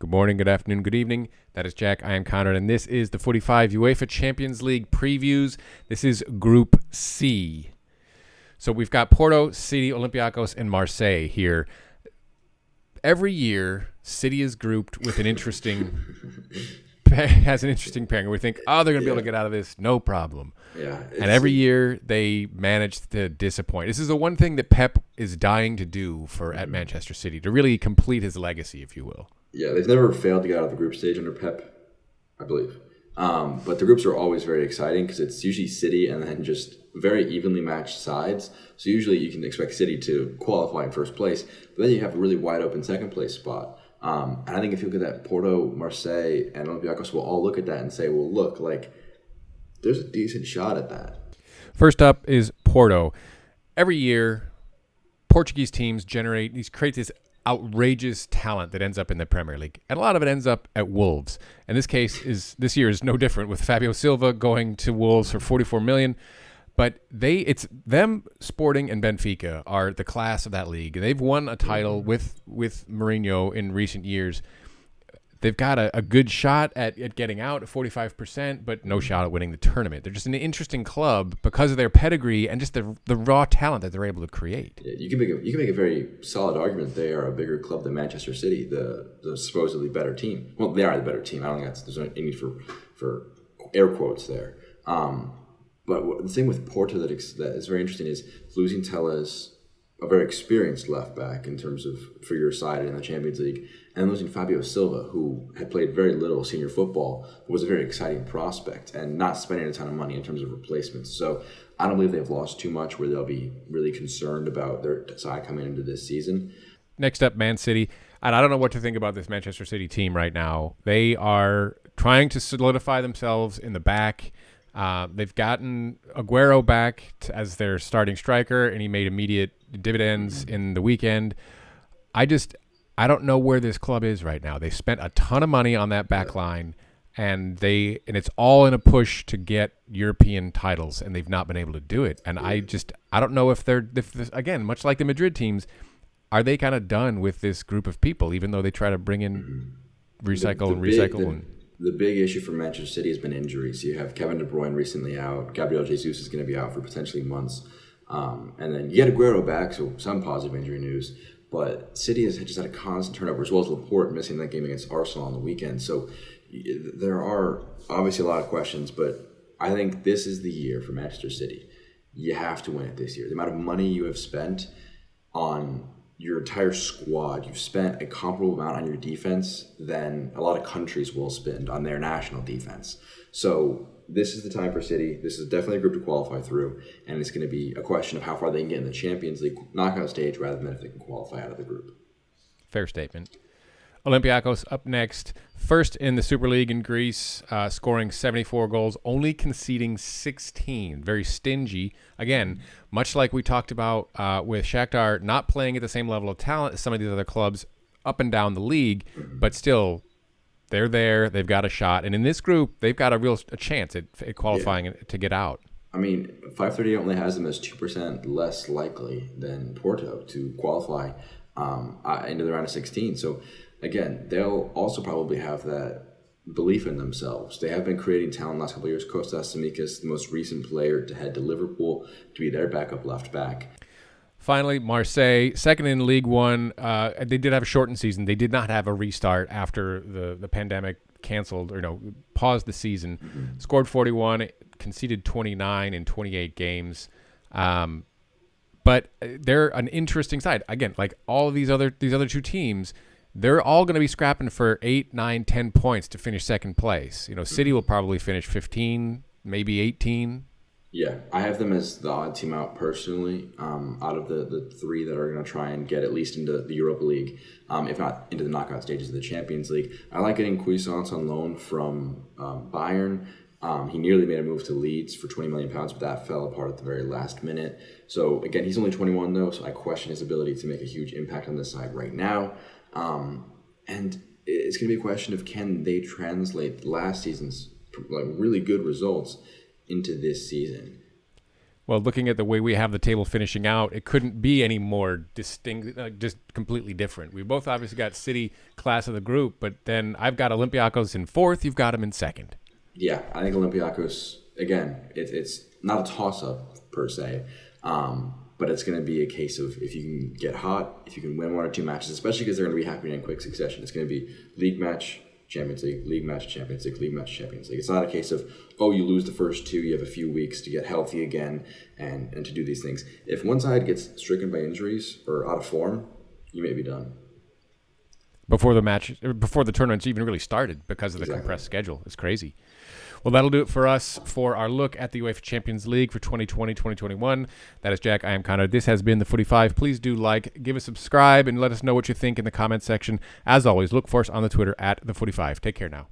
Good morning, good afternoon, good evening. That is Jack. I am Conrad, and this is the 45 UEFA Champions League previews. This is Group C. So we've got Porto, City, Olympiacos, and Marseille here. Every year, City is grouped with an interesting has an interesting pairing. We think, they're going to be able to get out of this, no problem. Yeah, and every year they manage to disappoint. This is the one thing that Pep is dying to do at Manchester City, to really complete his legacy, if you will. Yeah, they've never failed to get out of the group stage under Pep, I believe. But the groups are always very exciting because it's usually City and then just very evenly matched sides. So usually you can expect City to qualify in first place, but then you have a really wide open second place spot. And I think if you look at that, Porto, Marseille, and Olympiacos will all look at that and say, well, look, there's a decent shot at that. First up is Porto. Every year, Portuguese teams create this outrageous talent that ends up in the Premier League, and a lot of it ends up at Wolves. And this year is no different, with Fabio Silva going to Wolves for 44 million. But it's them, Sporting and Benfica are the class of that league. They've won a title with Mourinho in recent years. They've got a good shot at getting out at 45%, but no shot at winning the tournament. They're just an interesting club because of their pedigree and just the raw talent that they're able to create. Yeah, you can make a very solid argument they are a bigger club than Manchester City, the supposedly better team. Well, they are the better team. I don't think there's any need for air quotes there. But the thing with Porto that is very interesting is losing Telles, a very experienced left back in terms of for your side in the Champions League, and losing Fabio Silva, who had played very little senior football, but was a very exciting prospect, and not spending a ton of money in terms of replacements. So I don't believe they've lost too much where they'll be really concerned about their side coming into this season. Next up, Man City. And I don't know what to think about this Manchester City team right now. They are trying to solidify themselves in the back. They've gotten Aguero back as their starting striker, and he made immediate dividends in the weekend. I don't know where this club is right now. They spent a ton of money on that back line, and it's all in a push to get European titles, and they've not been able to do it. And I don't know if again, much like the Madrid teams, are they kind of done with this group of people, even though they try to bring in recycle. The big issue for Manchester City has been injuries. You have Kevin De Bruyne recently out. Gabriel Jesus is going to be out for potentially months. And then you get Aguero back, so some positive injury news. But City has just had a constant turnover, as well as Laporte missing that game against Arsenal on the weekend. So there are obviously a lot of questions, but I think this is the year for Manchester City. You have to win it this year. The amount of money you have spent on your entire squad, you've spent a comparable amount on your defense than a lot of countries will spend on their national defense. So this is the time for City. This is definitely a group to qualify through, and it's going to be a question of how far they can get in the Champions League knockout stage rather than if they can qualify out of the group. Fair statement. Olympiacos up next, first in the Super League in Greece, scoring 74 goals, only conceding 16. Very stingy. Again, much like we talked about with Shakhtar, not playing at the same level of talent as some of these other clubs up and down the league, but still, they're there. They've got a shot. And in this group, they've got a chance at qualifying to get out. I mean, 538 only has them as 2% less likely than Porto to qualify into the round of 16. So, again, they'll also probably have that belief in themselves. They have been creating talent the last couple of years. Kostas Tsimikas, the most recent player to head to Liverpool to be their backup left back. Finally, Marseille, second in League One. They did have a shortened season. They did not have a restart after the pandemic canceled or paused the season. Mm-hmm. Scored 41, conceded 29 in 28 games. But they're an interesting side. Again, like all of these other two teams, they're all going to be scrapping for 8, 9, 10 points to finish second place. City will probably finish 15, maybe 18. Yeah, I have them as the odd team out personally, out of the three that are going to try and get at least into the Europa League, if not into the knockout stages of the Champions League. I like getting Cuisance on loan from Bayern. He nearly made a move to Leeds for £20 million, but that fell apart at the very last minute. So, again, he's only 21, though, so I question his ability to make a huge impact on this side right now. And it's going to be a question of can they translate last season's really good results into this season. Well, looking at the way we have the table finishing out, it couldn't be any more distinct, just completely different. We both obviously got City class of the group, but then I've got Olympiacos in fourth. You've got them in second. Yeah, I think Olympiacos, again, it's not a toss-up per se, but it's going to be a case of if you can get hot, if you can win one or two matches, especially because they're going to be happening in quick succession. It's going to be league match, Champions League, league match, Champions League, league match, Champions League. It's not a case of, you lose the first two, you have a few weeks to get healthy again and to do these things. If one side gets stricken by injuries or out of form, you may be done. Before the tournament's even really started because of the compressed schedule. It's crazy. Well, that'll do it for us for our look at the UEFA Champions League for 2020-2021. That is Jack. I am Connor. This has been the Footy 5. Please do give us a subscribe, and let us know what you think in the comments section. As always, look for us on the Twitter at the Footy 5. Take care now.